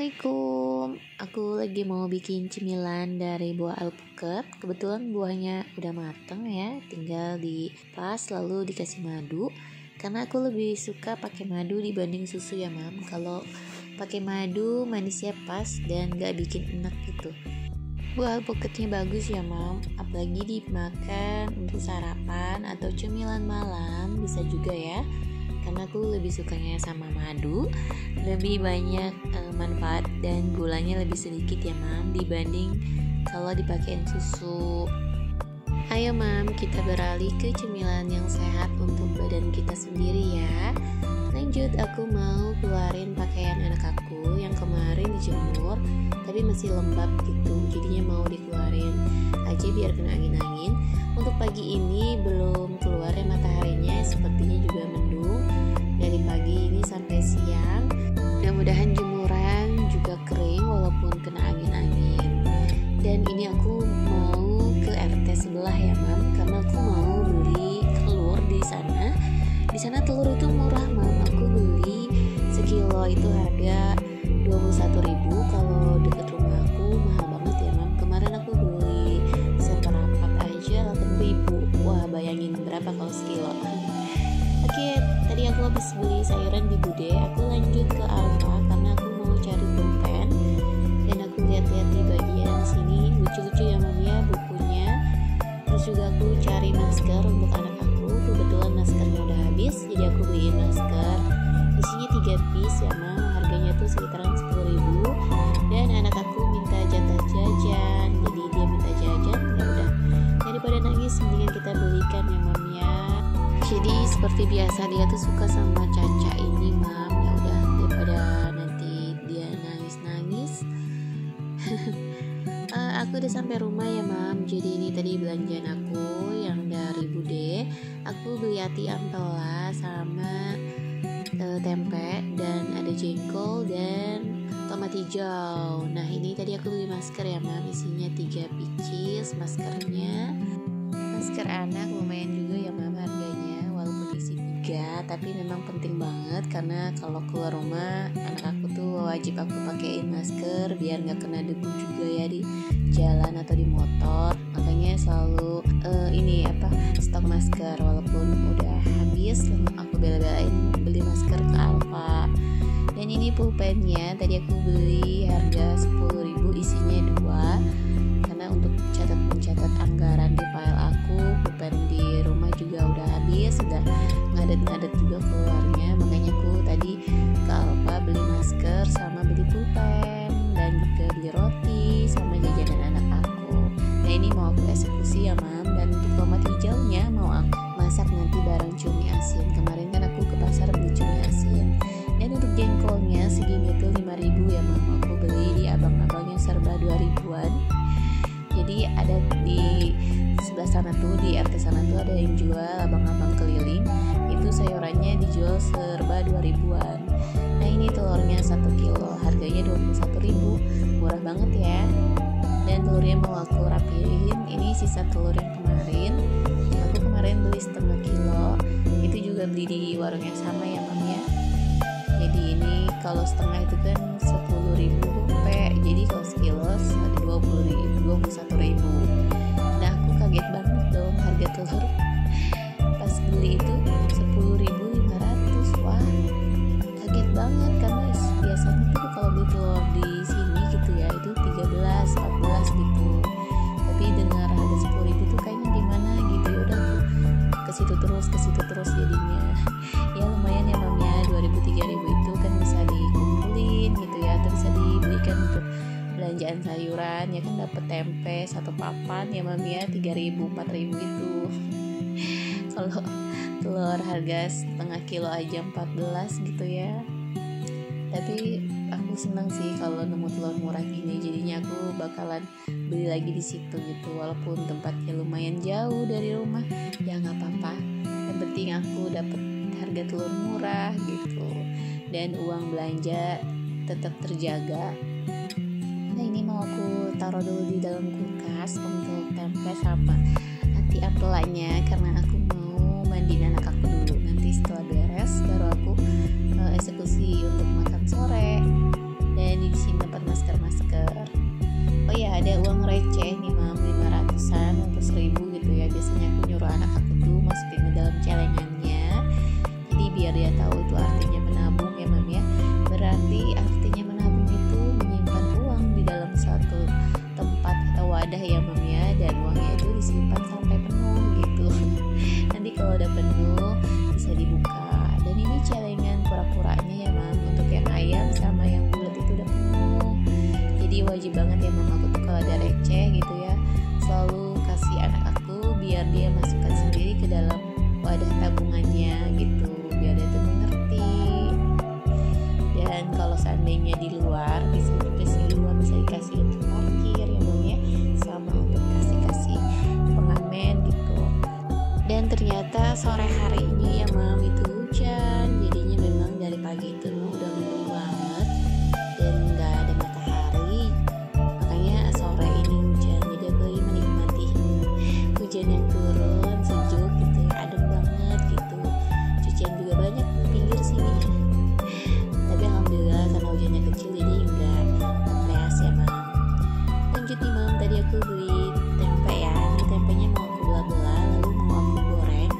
Assalamualaikum. Aku lagi mau bikin cemilan dari buah alpukat. Kebetulan buahnya udah mateng ya, tinggal dipas lalu dikasih madu. Karena aku lebih suka pakai madu dibanding susu ya mam. Kalau pakai madu manisnya pas dan gak bikin enak gitu. Buah alpukatnya bagus ya mam, apalagi dimakan untuk sarapan atau cemilan malam bisa juga ya. Karena aku lebih sukanya sama madu, lebih banyak manfaat dan gulanya lebih sedikit ya mam dibanding kalau dipakein susu. Ayo mam, kita beralih ke cemilan yang sehat untuk badan kita sendiri ya. Lanjut, aku mau keluarin pakaian anak aku yang kemarin dijemur tapi masih lembab gitu, jadinya mau dikeluarin aja biar kena angin-angin. Untuk pagi ini belum keluar ya mataharinya, sepertinya juga mendung dari pagi ini sampai siang. Mudah-mudahan jemuran juga kering walaupun kena angin-angin. Dan ini aku mau ke RT sebelah ya mam, karena aku mau beli telur di sana. Di sana telur itu murah mam, aku beli sekilo itu harga 21.000. Kalau deket rumah aku mahal banget ya mam. Kemarin aku beli seperapat aja 8.000. Wah, bayangin berapa kalau sekilo. Oke, tadi aku habis beli sayuran di Bude. Aku lanjut ke Alfa karena aku mau cari pulpen. Dan aku lihat-lihat di bagian sini lucu-lucu ya mam ya bukunya. Terus juga aku cari masker untuk anak aku. Kebetulan maskernya udah habis, jadi aku beliin masker. Isinya 3 piece ya mam. Harganya tuh sekitaran 10.000. Dan anak aku minta jatah jajan, jadi dia minta jajan. Ya udah, daripada nangis mendingan kita belikan ya mam ya. Jadi seperti biasa dia tuh suka sama Caca ini mam. Ya udah, daripada nanti dia nangis-nangis. Aku udah sampai rumah ya mam. Jadi ini tadi belanjaan aku yang dari Bude. Aku beli ati ampela sama tempe dan ada jengkol dan tomat hijau. Nah ini tadi aku beli masker ya mam, isinya 3 pieces maskernya. Masker anak lumayan juga ya mam harganya, walaupun isi 3, tapi memang penting banget karena kalau keluar rumah anak aku tuh wajib aku pakein masker biar nggak kena debu juga ya di jalan atau di motor. Makanya selalu stok masker, walaupun udah habis aku bela-belain beli masker ke Alfa. Dan ini pulpennya tadi aku beli harga 10.000, isinya 2 karena untuk mencatat anggaran di file aku. Pulpen di rumah juga udah habis, udah ngadet-ngadet juga keluarnya, makanya aku tadi ke Alfa beli masker sama beli pulpen dan juga beli roti sama jajanan anak aku. Nah ini mau aku eksekusi ya mam. Dan untuk tomat hijaunya mau aku masak nanti bareng cumi asin. Kemarin kan aku ke pasar beli cumi asin. Dan untuk jengkolnya segini tuh 5.000 ya mam. Aku beli di abang-abang yang serba 2.000-an. Jadi ada di sebelah sana tuh, di RT sana tuh ada yang jual abang-abang keliling. Itu sayurannya dijual serba 2.000-an. Nah ini telurnya 1 kilo, harganya 21.000. Murah banget ya. Dan telurnya mau aku rapihin. Ini sisa telur yang kemarin. Aku kemarin beli setengah kilo. Itu juga beli di warung yang sama ya mam ya. Jadi ini kalau setengah itu kan 10.000 rupiah. Jadi kalau sekilo ada 21.000. Nah aku kaget banget dong harga telur. Pas beli itu 10.500. Wah, kaget banget karena biasanya tuh kalau beli telur di sini gitu ya itu 13-14 gitu. Tapi dengar harga 10.000 tuh kayaknya gimana gitu. Ya udah ke situ terus jadinya. Ya lumayan ya mam ya, 2.000-3.000 itu kan bisa dikumpulin gitu ya, atau bisa dibelikan untuk belanjaan sayuran ya kan, dapat tempe 1 papan ya mam ya, 3.000-4.000 itu. Kalau telur harga setengah kilo aja 14 gitu ya. Tapi aku senang sih kalau nemu telur murah gini, jadinya aku bakalan beli lagi di situ gitu. Walaupun tempatnya lumayan jauh dari rumah, ya nggak apa-apa. Yang penting aku dapat harga telur murah gitu. Dan uang belanja tetap terjaga. Nah ini mau aku taruh dulu di dalam kulkas untuk tempe sama ati ampelanya karena aku mau mandiin anak aku dulu. Nanti setelah beres baru aku eksekusi untuk makan sore. Dan di sini ternyata sore harinya ya mam itu hujan. Jadinya memang dari pagi itu udah mendung banget dan nggak ada matahari, makanya sore ini hujan. Jadi aku lagi menikmati hujan yang turun sejuk gitu ya, adem banget gitu. Cucian juga banyak di pinggir sini, tapi alhamdulillah karena hujannya kecil jadi nggak keras ya mam. Lanjut nih mam, tadi aku beli tempe ya. Ini tempenya mau aku belah-belah lalu mau aku goreng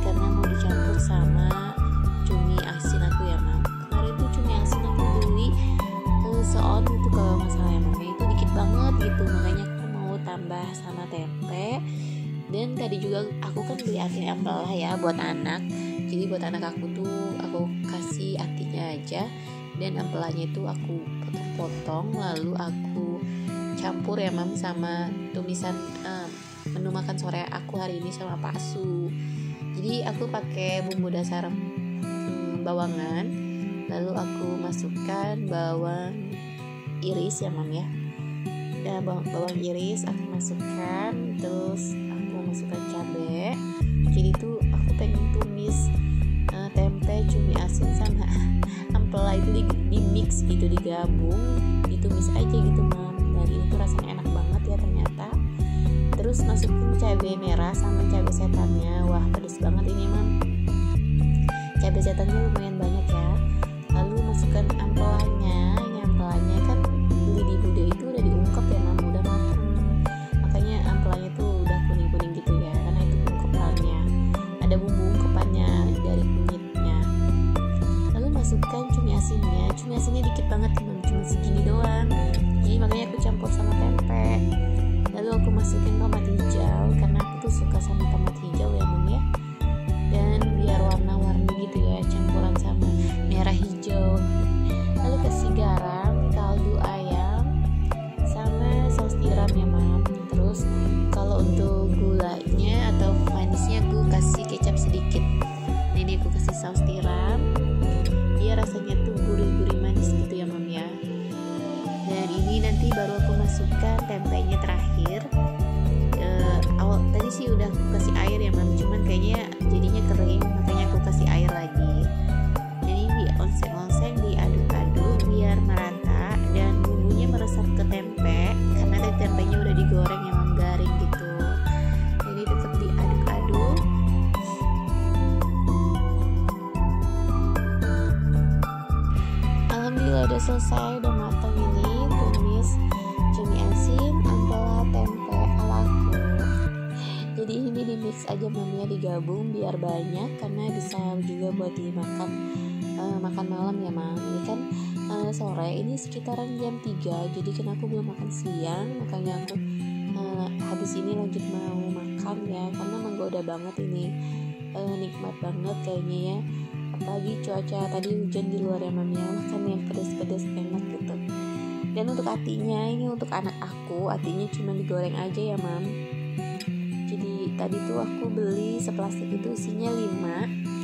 karena mau dicampur sama cumi asin aku ya mam. Kemarin tuh cumi asin aku beli seon itu kalau nggak salah ya mam, itu dikit banget gitu, makanya aku mau tambah sama tempe. Dan tadi juga aku kan beli ati ampela ya buat anak, jadi buat anak aku tuh aku kasih atinya aja dan ampelanya itu aku potong-potong lalu aku campur ya mam sama tumisan menu makan sore aku hari ini sama bakso. Jadi aku pakai bumbu dasar bawangan, lalu aku masukkan bawang iris ya mam ya. Bawang iris aku masukkan, terus aku masukkan cabai. Jadi tuh aku pengen tumis tempe, cumi asin sama ampela itu di mix gitu, digabung, ditumis aja gitu mam. Dan itu rasanya enak banget ya ternyata. Terus masukin cabai merah sama cabai setannya. Wah pedes banget ini mam, cabai setannya lumayan banyak ya. Lalu masukkan ampelanya. Ini ampelanya kan beli di bude itu udah diungkep ya mam, udah matang, makanya ampelanya tuh udah kuning-kuning gitu ya, karena itu ungkepannya, ada bumbu ungkepannya dari kunyitnya. Lalu masukkan cumi asinnya. Cumi asinnya dikit banget mam, cuma segini doang, jadi makanya aku campur sama tempe. Lalu aku masukin tomat hijau karena aku tuh suka sama tomat hijau ya mam ya, dan biar warna-warni gitu ya, campuran sama merah hijau. Lalu kasih garam, kaldu ayam sama saus tiram ya mam. Terus kalau untuk gulanya atau manisnya aku kasih kecap sedikit. Nah ini aku kasih saus tiram, dia rasanya tuh gurih-gurih manis gitu ya mam ya. Dan ini nanti baru aku masukkan tempenya terakhir. Awal tadi sih udah aku kasih air ya mam, cuman kayaknya jadinya kering, makanya aku kasih air lagi. Jadi di onseng-onseng diaduk-aduk biar merata dan bumbunya meresap ke tempe, karena tadi tempenya udah digoreng ya mam, garing gitu. Jadi tetap diaduk-aduk. Alhamdulillah udah selesai, udah matang ini tumis cumi asin, ampela, tempe ala aku. Jadi ini di mix aja mamnya, digabung biar banyak karena bisa juga buat dimakan makan malam ya mam. Ini kan sore, ini sekitaran jam 3, jadi kan aku belum makan siang, makanya aku habis ini lanjut mau makan ya, karena menggoda banget ini, nikmat banget kayaknya ya. Apalagi cuaca tadi hujan di luar ya mam ya, makan yang pedas-pedas enak gitu. Dan untuk atinya, ini untuk anak aku, atinya cuma digoreng aja ya mam. Jadi tadi tuh aku beli seplastik itu isinya 5.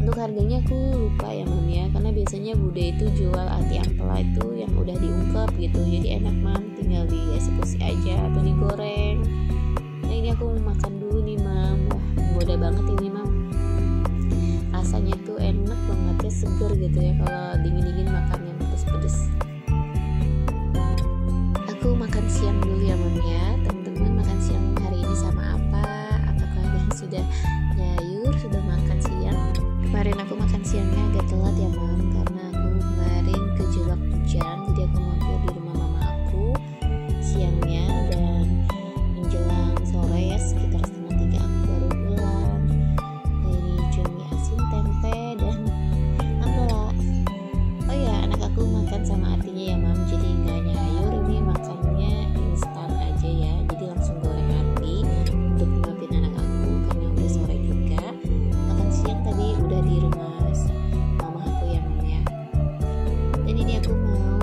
Untuk harganya aku lupa ya mam ya, karena biasanya bude itu jual ati ampela itu yang udah diungkep gitu, jadi enak mam, tinggal dieksekusi aja atau digoreng. Nah ini aku makan dulu nih mam. Wah menggoda banget ini mam, rasanya tuh enak banget ya, seger gitu ya kalau dingin-dingin makan yang pedes-pedes. Aku makan siang dulu ya mam ya. Teman-teman makan siang hari ini sama apa? Apakah kalian sudah nyayur, sudah makan siang? Kemarin aku makan siangnya agak telat ya mam, karena aku kemarin kejebak hujan, jadi aku mampir di rumah mama aku siangnya, dan menjelang sore ya sekitar 2:30 aku baru pulang. Ini cumi asin, tempe, dan ampela. Oh ya, anak aku makan sama artinya ya mam, jadi nggak nyayur, ini makannya instan aja ya, jadi langsung goreng ati untuk nyuapin anak aku karena udah sore juga. Makan siang tadi udah di rumah mama aku ya mam ya. Dan ini aku mau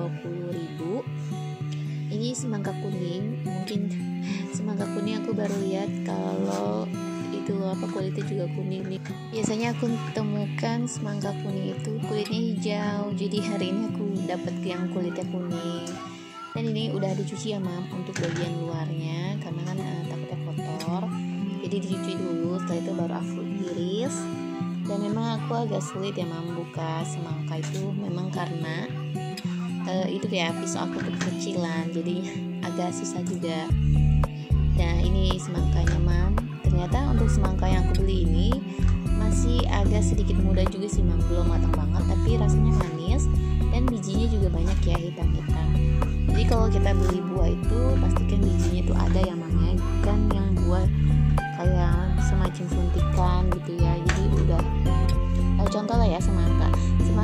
20.000. Ini semangka kuning, mungkin semangka kuning aku baru lihat kalau itu kulitnya juga kuning nih. Biasanya aku temukan semangka kuning itu kulitnya hijau, jadi hari ini aku dapat yang kulitnya kuning. Dan ini udah dicuci ya Mam untuk bagian luarnya, karena kan takutnya kotor, jadi dicuci dulu, setelah itu baru aku iris. Dan memang aku agak sulit ya Mam buka semangka itu, memang karena itu ya pisau aku kekecilan, jadi agak susah juga. Nah ini semangkanya Mam, ternyata untuk semangka yang aku beli ini masih agak sedikit muda juga sih Mam, belum matang banget, tapi rasanya manis dan bijinya juga banyak ya, hitam-hitam. Jadi kalau kita beli buah itu pastikan bijinya itu ada ya Mam ya, bukan yang buah kayak semacam suntikan gitu ya. Jadi udah contoh lah ya, semangka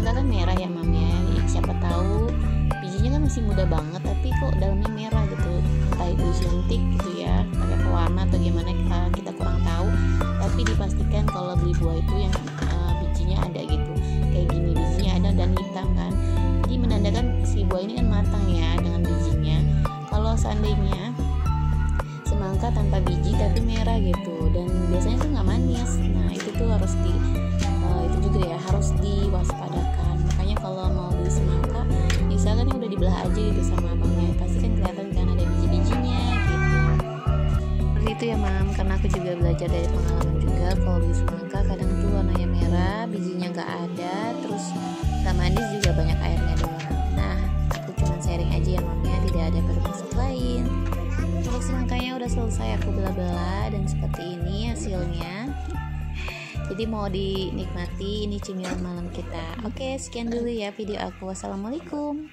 kan merah ya Mam ya, siapa tahu bijinya kan masih muda banget tapi kok dalamnya merah gitu, entah itu suntik gitu ya, pakai pewarna atau gimana, kita kurang tahu. Tapi dipastikan kalau beli buah itu yang bijinya ada gitu, kayak gini bijinya ada dan hitam kan, jadi menandakan si buah ini kan matang ya dengan bijinya. Kalau seandainya semangka tanpa biji tapi merah gitu dan biasanya tuh nggak manis, nah itu tuh harus itu juga ya harus diwaspadakan. Makanya kalau mau beli semangka misalkan udah dibelah aja gitu sama abangnya, pasti kan kelihatan kan ada biji-bijinya gitu. Seperti itu ya Mam, karena aku juga belajar dari pengalaman juga, kalau beli semangka kadang tuh warnanya merah, bijinya nggak ada, terus nggak manis juga, banyak airnya doang. Nah aku cuma sharing aja ya Mam ya, tidak ada bermaksud lain. Untuk semangkanya udah selesai aku belah-belah dan seperti ini hasilnya. Jadi mau dinikmati, ini cemilan malam kita. Oke, sekian dulu ya video aku. Wassalamualaikum.